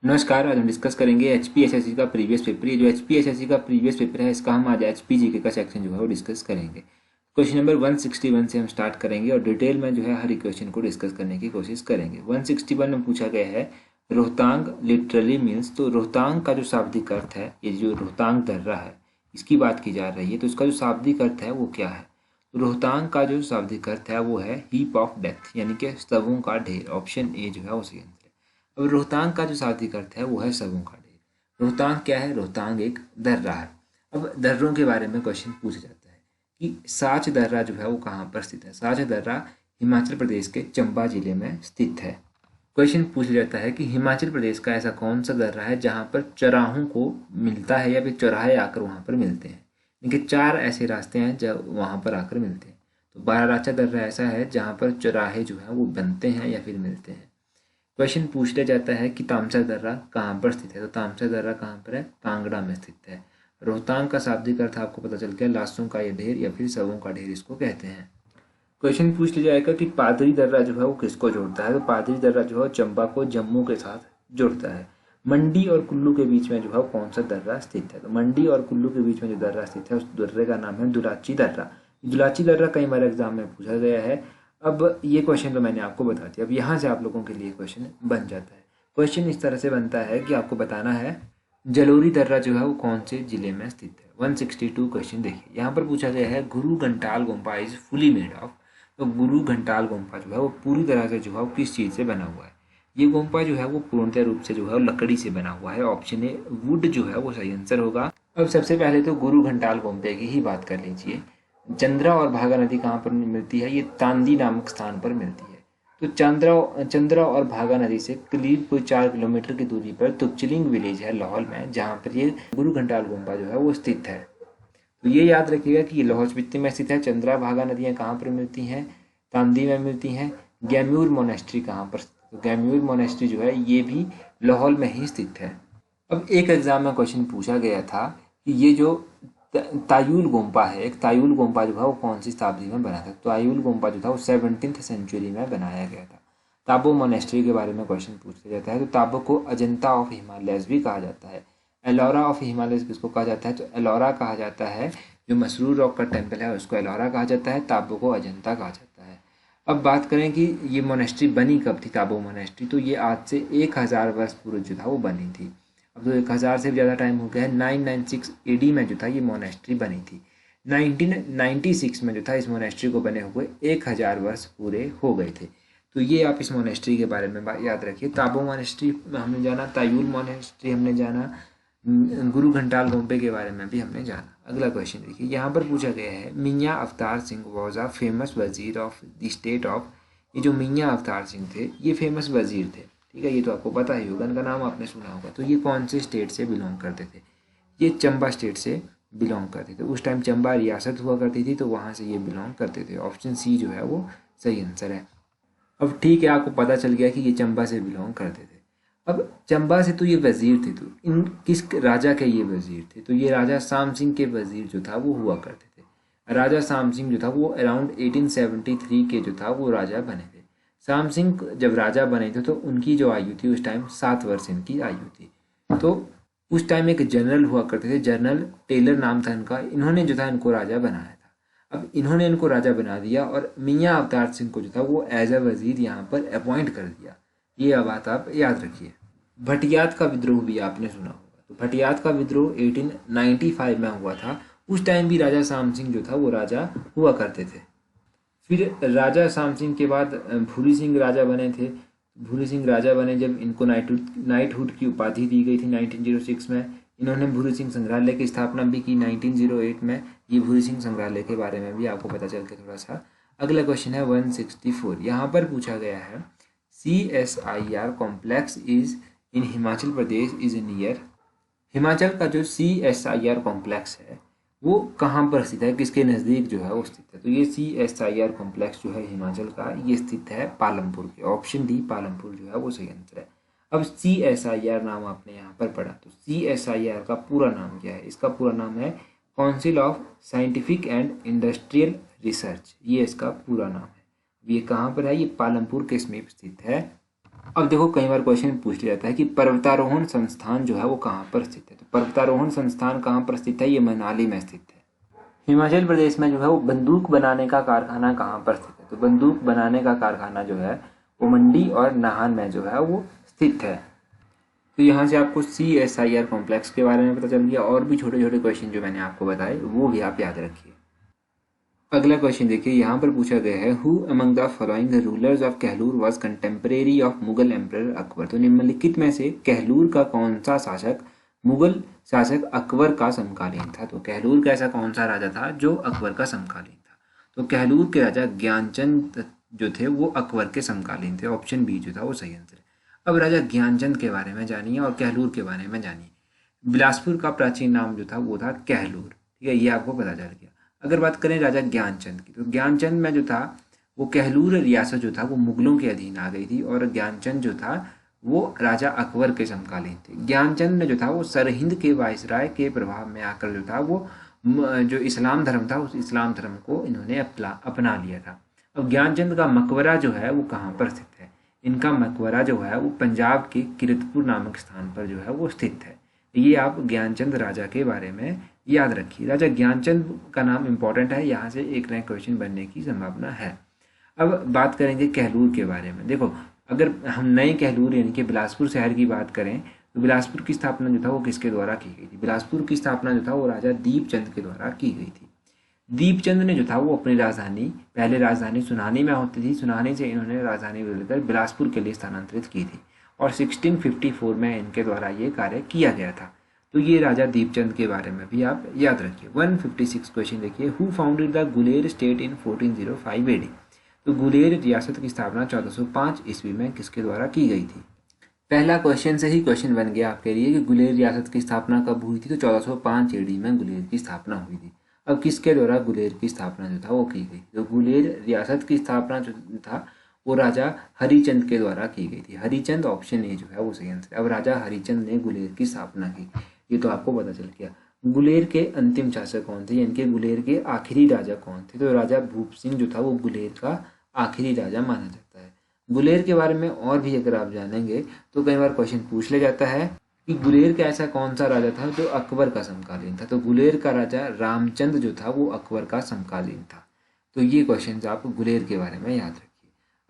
नमस्कार। आज हम डिस्कस करेंगे एचपीएसएससी का प्रीवियस पेपर। ये जो एचपीएसएससी का प्रीवियस पेपर है, इसका हम आज एचपीजीके का सेक्शन जो है वो डिस्कस करेंगे। क्वेश्चन नंबर 161 से हम स्टार्ट करेंगे और डिटेल में जो है हर क्वेश्चन को डिस्कस करने की कोशिश करेंगे। 161 में पूछा गया है रोहतांग लिटरली मीन्स। तो रोहतांग का जो शाब्दिक अर्थ है, ये जो रोहतांग दर्रा है इसकी बात की जा रही है, तो इसका जो शाब्दिक अर्थ है वो क्या है। तो रोहतांग का जो शाब्दिक अर्थ है वो है हीप ऑफ डेथ, यानी कि शवों का ढेर। ऑप्शन ए जो है वो सही आंसर है। अब रोहतांग का जो शाब्दिक अर्थ है वो है शवों का ढेर। रोहतांग क्या है? रोहतांग एक दर्रा है। अब दर्रों के बारे में क्वेश्चन पूछा जाता है कि साच दर्रा जो है वो कहाँ पर स्थित है। साच दर्रा हिमाचल प्रदेश के चंबा जिले में स्थित है। क्वेश्चन पूछा जाता है कि हिमाचल प्रदेश का ऐसा कौन सा दर्रा है जहाँ पर चौराहों को मिलता है या फिर चौराहे आकर वहाँ पर मिलते हैं। इनके 4 ऐसे रास्ते हैं जब वहाँ पर आकर मिलते हैं। तो बारालाचा दर्रा ऐसा है जहाँ पर चौराहे जो है वो बनते हैं या फिर मिलते हैं। क्वेश्चन पूछ लिया जाता है कि तामसा दर्रा कहाँ पर स्थित है। तो तामसा दर्रा कहाँ पर है? कांगड़ा में स्थित है। रोहतांग का शाब्दिक अर्थ आपको पता चल गया, लाशों का ये ढेर या फिर शवों का ढेर इसको कहते हैं। क्वेश्चन पूछ लिया जाएगा कि पादरी दर्रा जो है वो किसको जोड़ता है। तो पादरी दर्रा जो है चंबा को जम्मू के साथ जोड़ता है। मंडी और कुल्लू के बीच में जो है कौन सा दर्रा स्थित है। तो मंडी और कुल्लू के बीच में जो दर्रा स्थित है उस दर्रे का नाम है दुलाची दर्रा। दुलाची दर्रा कई बार एग्जाम में पूछा गया है। अब ये क्वेश्चन तो मैंने आपको बता दिया। अब यहाँ से आप लोगों के लिए क्वेश्चन बन जाता है। क्वेश्चन इस तरह से बनता है कि आपको बताना है जलोरी दर्रा जो है वो कौन से जिले में स्थित है। 162 क्वेश्चन देखिए, यहाँ पर पूछा गया है गुरु घंटाल Gumpha is fully made of. तो गुरु घंटाल गुम्फा जो है वो पूरी तरह से जो है वो किस चीज़ से बना हुआ है। ये गुम्फा जो है वो पूर्णतः रूप से जो है वो लकड़ी से बना हुआ है। ऑप्शन ए वुड जो है वो सही आंसर होगा। अब सबसे पहले तो गुरु घंटाल गुम्फे की ही बात कर लीजिए। चंद्रा और भागा नदी कहाँ पर मिलती है? ये तांदी नामक स्थान पर मिलती है। तो चंद्रा और भागा नदी से करीब कोई 4 किलोमीटर की दूरी पर तुपचिलिंग विलेज है लाहौल में, जहाँ पर ये गुरु घंटाल गुम्फा जो है वो स्थित है। तो ये याद रखिएगा कि ये लाहौल स्पीति में स्थित है। चंद्रा भागा नदियाँ कहाँ पर मिलती हैं? तांदी में मिलती हैं। गैम्यूर मोनेस्ट्री कहाँ पर? तो गैम्यूर मोनेस्ट्री जो है ये भी लाहौल में ही स्थित है। अब एक एग्जाम में क्वेश्चन पूछा गया था कि ये जो तायुल गोम्पा है, एक तायुल गोम्पा जो है वो कौन सी शताब्दी में बना था। तो तायुल गोम्पा जो था वो 17th सेंचुरी में बनाया गया था। ताबो मोनेस्ट्री के बारे में क्वेश्चन पूछा जाता है। तो ताबो को अजंता ऑफ हिमालयस भी कहा जाता है। एलोरा ऑफ हिमालयस किसको कहा जाता है? तो एलोरा कहा जाता है, जो मसरूर रॉक का टेम्पल है उसको एलोरा कहा जाता है। ताबो को अजंता कहा जाता है। अब बात करें कि ये मोनेस्ट्री बनी कब थी, ताबो मोनेस्ट्री। तो ये आज से 1000 वर्ष पूर्व जो था वो बनी थी। अब तो 1000 से भी ज़्यादा टाइम हो गया है। 996 एडी में जो था ये मोनेस्ट्री बनी थी। 1996 में जो था इस मोनेस्ट्री को बने हुए 1000 वर्ष पूरे हो गए थे। तो ये आप इस मोनेस्ट्री के बारे में याद रखिए। ताबो मोनेस्ट्री हमने जाना, तायुल मोनेस्ट्री हमने जाना, गुरु घंटाल गोम्पे के बारे में भी हमने जाना। अगला क्वेश्चन देखिए, यहाँ पर पूछा गया है मियाँ Avtar Singh was a famous वजीर ऑफ द स्टेट ऑफ। ये जो मियाँ अवतार सिंह थे ये फेमस वजीर थे, ठीक है, ये तो आपको पता ही होगा, इनका नाम आपने सुना होगा। तो ये कौन से स्टेट से बिलोंग करते थे? ये चंबा स्टेट से बिलोंग करते थे। उस टाइम चंबा रियासत हुआ करती थी, तो वहाँ से ये बिलोंग करते थे। ऑप्शन सी जो है वो सही आंसर है। अब ठीक है, आपको पता चल गया कि ये चंबा से बिलोंग करते थे। अब चंबा से तो ये वजीर थे, तो इन किस राजा के ये वजीर थे? तो ये राजा शाम सिंह के वजीर जो था वो हुआ करते थे। राजा शाम सिंह जो था वो अराउंड 1873 के जो था वो राजा बने थे। शाम सिंह जब राजा बने थे तो उनकी जो आयु थी उस टाइम 7 वर्ष इनकी आयु थी। तो उस टाइम एक जनरल हुआ करते थे, जनरल टेलर नाम था इनका। इन्होंने जो था इनको राजा बनाया था। अब इन्होंने इनको राजा बना दिया और मियाँ अवतार सिंह को जो था वो एज अ वजीर यहाँ पर अपॉइंट कर दिया। ये बात आप याद रखिए। भटियात का विद्रोह भी आपने सुना होगा। तो भटियात का विद्रोह 1895 में हुआ था। उस टाइम भी राजा शाम सिंह जो था वो राजा हुआ करते थे। फिर राजा शाम सिंह के बाद भूरी सिंह राजा बने थे। भूरी सिंह राजा बने जब इनको नाइटहुड की उपाधि दी गई थी 1906 में। इन्होंने भूरी सिंह संग्रहालय की स्थापना भी की 1908 में। ये भूरी सिंह संग्रहालय के बारे में भी आपको पता चल गया थोड़ा सा। अगला क्वेश्चन है 164। यहाँ पर पूछा गया है CSIR complex is in Himachal Pradesh is near. Himachal का जो CSIR कॉम्प्लेक्स है वो कहाँ पर स्थित है, किसके नज़दीक जो है वो स्थित है? तो ये CSIR कॉम्प्लेक्स जो है हिमाचल का, ये स्थित है पालमपुर के। ऑप्शन डी पालमपुर जो है वो सही आंसर है। अब CSIR नाम आपने यहाँ पर पढ़ा, तो CSIR का पूरा नाम क्या है? इसका पूरा नाम है council of scientific and industrial research, ये इसका पूरा नाम है। ये कहाँ पर है? ये पालमपुर के समीप स्थित है। अब देखो कई बार क्वेश्चन पूछ लिया जाता है कि पर्वतारोहण संस्थान जो है वो कहाँ पर स्थित है। तो पर्वतारोहण संस्थान कहाँ पर स्थित है, ये मनाली में स्थित है। हिमाचल प्रदेश में जो है वो बंदूक बनाने का कारखाना कहाँ पर स्थित है, तो बंदूक बनाने का कारखाना जो है वो मंडी और नाहन में जो है वो स्थित है। तो यहाँ से आपको CSIR कॉम्प्लेक्स के बारे में पता चल गया, और भी छोटे छोटे क्वेश्चन जो मैंने आपको बताए वो भी आप याद रखिए। अगला क्वेश्चन देखिए, यहाँ पर पूछा गया है who among the following the rulers of Kahlur was contemporary of Mughal emperor Akbar. तो निम्नलिखित में से कहलूर का कौन सा शासक मुगल शासक अकबर का समकालीन था। तो कहलूर का ऐसा कौन सा राजा था जो अकबर का समकालीन था। तो कहलूर के राजा ज्ञानचंद जो थे वो अकबर के समकालीन थे। ऑप्शन बी जो था वो सही आंसर है। अब राजा ज्ञानचंद के बारे में जानिए और कहलूर के बारे में जानिए। बिलासपुर का प्राचीन नाम जो था वो था कहलूर। ठीक है, ये आपको पता चल गया। अगर बात करें राजा ज्ञानचंद की, तो ज्ञानचंद में जो था वो कहलूर रियासत जो था वो मुगलों के अधीन आ गई थी, और ज्ञानचंद जो था वो राजा अकबर के समकालीन थे। ज्ञानचंद ने जो था वो सरहिंद के वायसराय के प्रभाव में आकर जो था वो जो इस्लाम धर्म था उस इस्लाम धर्म को इन्होंने अपना लिया था। अब ज्ञानचंद का मकबरा जो है वो कहाँ पर स्थित है। इनका मकबरा जो है वो पंजाब के किरतपुर नामक स्थान पर जो है वो स्थित है। ये आप ज्ञानचंद राजा के बारे में याद रखिए। राजा ज्ञानचंद का नाम इंपॉर्टेंट है, यहाँ से एक नया क्वेश्चन बनने की संभावना है। अब बात करेंगे कहलूर के बारे में। देखो अगर हम नए कहलूर यानी कि बिलासपुर शहर की बात करें तो बिलासपुर की स्थापना जो था वो किसके द्वारा की गई थी। बिलासपुर की स्थापना जो था वो राजा दीपचंद के द्वारा की गई थी। दीपचंद ने जो था वो अपनी राजधानी, पहले राजधानी सुनानी में होती थी, सुनानी से इन्होंने राजधानी बदलकर बिलासपुर के लिए स्थानांतरित की थी, और 1654 में इनके द्वारा ये कार्य किया गया था। तो ये राजा दीपचंद के बारे में भी आप याद रखिए। 156 क्वेश्चन देखिए, who founded the Guler state in 1405 AD। तो गुलेर रियासत की स्थापना 1405 ईस्वी में किसके द्वारा की गई थी। पहला क्वेश्चन से ही क्वेश्चन बन गया आपके लिए कि गुलेर रियासत की स्थापना कब हुई थी। तो 1405 AD में गुलेर की स्थापना हुई थी। अब किसके द्वारा गुलेर की स्थापना जो था वो की गई। तो गुलेर रियासत की स्थापना जो था वो राजा हरिचंद के द्वारा की गई थी। हरिचंद, ऑप्शन ए जो है वो सही आंसर है। अब राजा हरिचंद ने गुलेर की स्थापना की, ये तो आपको पता चल गया। गुलेर के अंतिम शासक कौन थे, यानी कि गुलेर के आखिरी राजा कौन थे। तो राजा भूप सिंह जो था वो गुलेर का आखिरी राजा माना जाता है। गुलेर के बारे में और भी अगर आप जानेंगे तो कई बार क्वेश्चन पूछ ले जाता है कि गुलेर का ऐसा कौन सा राजा था जो अकबर का समकालीन था। तो गुलेर का राजा रामचंद जो था वो अकबर का समकालीन था। तो ये क्वेश्चन आप गुलेर के बारे में याद रखिए।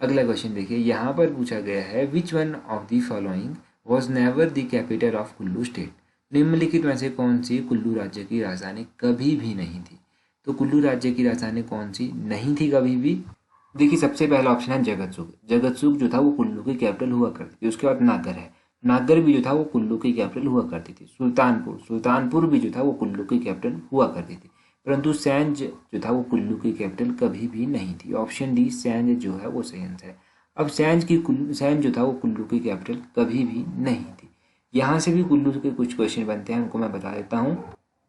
अगला क्वेश्चन देखिए, यहाँ पर पूछा गया है which one of the following was never the capital of Kullu state. निम्नलिखित में से कौन सी कुल्लू राज्य की राजधानी कभी भी नहीं थी। तो कुल्लू राज्य की राजधानी कौन सी नहीं थी कभी भी। देखिए सबसे पहला ऑप्शन है जगतसुख। जगतसुख जो था वो कुल्लू की कैपिटल हुआ करती थी। उसके बाद नागर है, नागर भी जो था वो कुल्लू की कैपिटल हुआ करती थी। सुल्तानपुर, सुल्तानपुर भी जो था वो कुल्लू की कैपिटल हुआ करती थी। परंतु सैंज जो था वो कुल्लू की कैपिटल कभी भी नहीं थी। ऑप्शन डी सैंज जो है वो सही आंसर है। अब सैंज जो था वो कुल्लू की कैपिटल कभी भी नहीं थी। यहाँ से भी कुल्लू के कुछ क्वेश्चन बनते हैं, उनको मैं बता देता हूँ।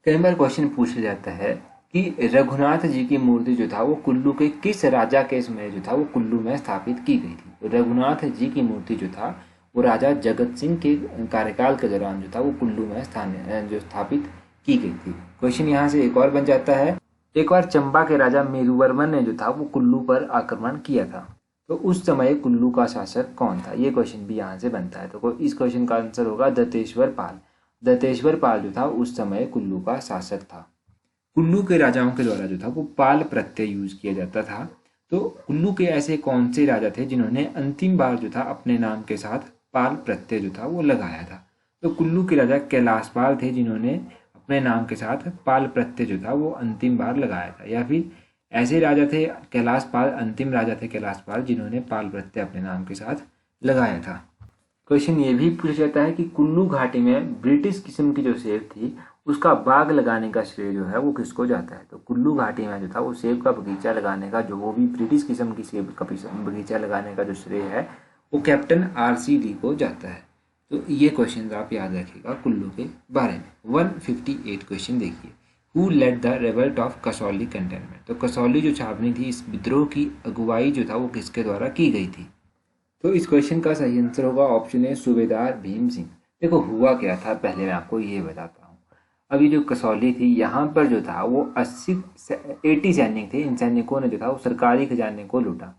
कई बार क्वेश्चन पूछ जाता है कि रघुनाथ जी की मूर्ति जो था वो कुल्लू के किस राजा के समय जो था वो कुल्लू में स्थापित की गई थी। तो रघुनाथ जी की मूर्ति जो था वो राजा जगत सिंह के कार्यकाल के दौरान जो था वो कुल्लू में स्थापित की गई थी। क्वेश्चन यहाँ से एक और बन जाता है, एक बार चंबा के राजा मेरुवर्मन ने जो था वो कुल्लू पर आक्रमण किया था, तो उस समय कुल्लू का शासक कौन था। ये क्वेश्चन भी यहाँ से बनता है। तो इस क्वेश्चन का आंसर होगा दत्तेश्वर पाल। दत्तेश्वर पाल जो था उस समय कुल्लू का शासक था। कुल्लू के राजाओं के द्वारा जो था वो पाल प्रत्यय यूज किया जाता था। तो कुल्लू के ऐसे कौन से राजा थे जिन्होंने अंतिम बार जो था अपने नाम के साथ पाल प्रत्यय जो था वो लगाया था। तो कुल्लू के राजा कैलाशपाल थे जिन्होंने अपने नाम के साथ पाल प्रत्यय जो था वो अंतिम बार लगाया था, या फिर ऐसे राजा थे कैलाशपाल, अंतिम राजा थे कैलाशपाल जिन्होंने पाल प्रत्यय अपने नाम के साथ लगाया था। क्वेश्चन ये भी पूछा जाता है कि कुल्लू घाटी में ब्रिटिश किस्म की जो सेब थी उसका बाग लगाने का श्रेय जो है वो किसको जाता है। तो कुल्लू घाटी में जो था वो सेब का बगीचा लगाने का, जो वो भी ब्रिटिश किस्म की सेब का बगीचा लगाने का जो श्रेय है वो कैप्टन RC ली को जाता है। तो ये क्वेश्चन आप याद रखिएगा कुल्लू के बारे में। 158 क्वेश्चन देखिए, who led the revolt of Kasauli cantonment. तो कसौली जो छावनी थी इस विद्रोह की अगुवाई जो था वो किसके द्वारा की गई थी। तो इस क्वेश्चन का सही आंसर होगा ऑप्शन ए सूबेदार भीम सिंह। देखो हुआ क्या था पहले मैं आपको ये बताता हूँ। अभी जो कसौली थी यहाँ पर जो था वो 80 सैनिक थे। इन सैनिकों ने जो था वो सरकारी खजाने को लूटा।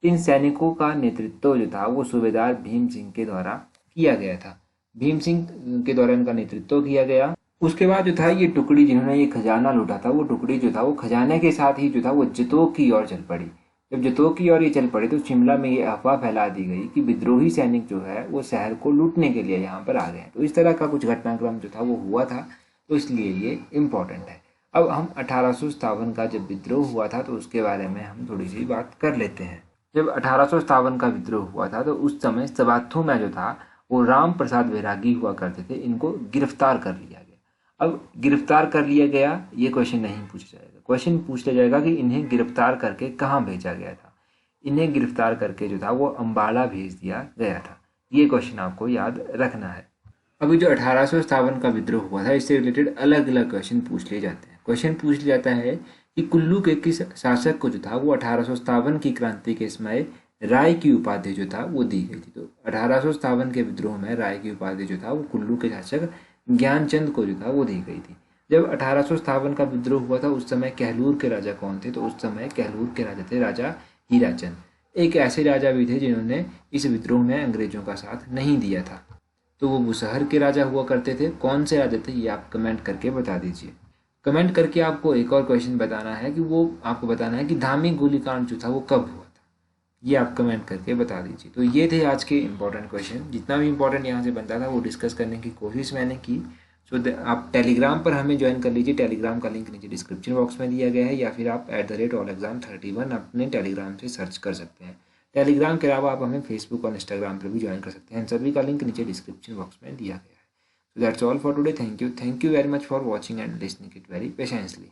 इन सैनिकों का नेतृत्व जो था वो सूबेदार भीम सिंह के द्वारा किया गया था। भीम सिंह के द्वारा इनका नेतृत्व किया गया। उसके बाद जो था ये टुकड़ी जिन्होंने ये खजाना लूटा था, वो टुकड़ी जो था वो खजाने के साथ ही जो था वो जतोग की ओर चल पड़ी। जब जतोग की ओर ये चल पड़ी तो शिमला में ये अफवाह फैला दी गई कि विद्रोही सैनिक जो है वो शहर को लूटने के लिए यहाँ पर आ गए हैं। तो इस तरह का कुछ घटनाक्रम जो था वो हुआ था, तो इसलिए ये इम्पोर्टेंट है। अब हम 1857 का जब विद्रोह हुआ था तो उसके बारे में हम थोड़ी सी बात कर लेते हैं। जब 1857 का विद्रोह हुआ था तो उस समय सबाथू में जो था वो राम प्रसाद वैरागी हुआ करते थे, इनको गिरफ्तार कर लिया गया। अब गिरफ्तार कर लिया गया, ये क्वेश्चन नहीं पूछा जाएगा। क्वेश्चन पूछ लिया जाएगा कि इन्हें गिरफ्तार करके कहाँ भेजा गया था। इन्हें गिरफ्तार करके जो था वो अम्बाला भेज दिया गया था। ये क्वेश्चन आपको याद रखना है। अभी जो 1857 का विद्रोह हुआ था इससे रिलेटेड अलग अलग क्वेश्चन पूछ लिए जाते हैं। क्वेश्चन पूछ लिया जाता है कि कुल्लू के किस शासक को जो था वो 1857 की क्रांति के समय राय की उपाधि जो था वो दी गई थी। तो 1857 के विद्रोह में राय की उपाधि जो था वो कुल्लू के शासक ज्ञानचंद को जो था वो दी गई थी। जब 1857 का विद्रोह हुआ था उस समय कहलूर के राजा कौन थे? तो उस समय कहलूर के राजा थे राजा हीराचंद। एक ऐसे राजा भी थे जिन्होंने इस विद्रोह में अंग्रेजों का साथ नहीं दिया था। तो वो बुसहर के राजा हुआ करते थे। कौन से राजा थे ये आप कमेंट करके बता दीजिए। कमेंट करके आपको एक और क्वेश्चन बताना है कि वो आपको बताना है कि धामी गोलीकांड जो था वो कब हुआ था, ये आप कमेंट करके बता दीजिए। तो ये थे आज के इंपॉर्टेंट क्वेश्चन। जितना भी इंपॉर्टेंट यहाँ से बनता था वो डिस्कस करने की कोशिश मैंने की। सो आप टेलीग्राम पर हमें ज्वाइन कर लीजिए। टेलीग्राम का लिंक नीचे डिस्क्रिप्शन बॉक्स में दिया गया है, या फिर आप @allexam31 अपने टेलीग्राम से सर्च कर सकते हैं। टेलीग्राम के अलावा आप हमें फेसबुक और इंस्टाग्राम पर भी ज्वाइन कर सकते हैं। सभी का लिंक नीचे डिस्क्रिप्शन बॉक्स में दिया गया है। So that's all for today. Thank you very much for watching and listening it very patiently.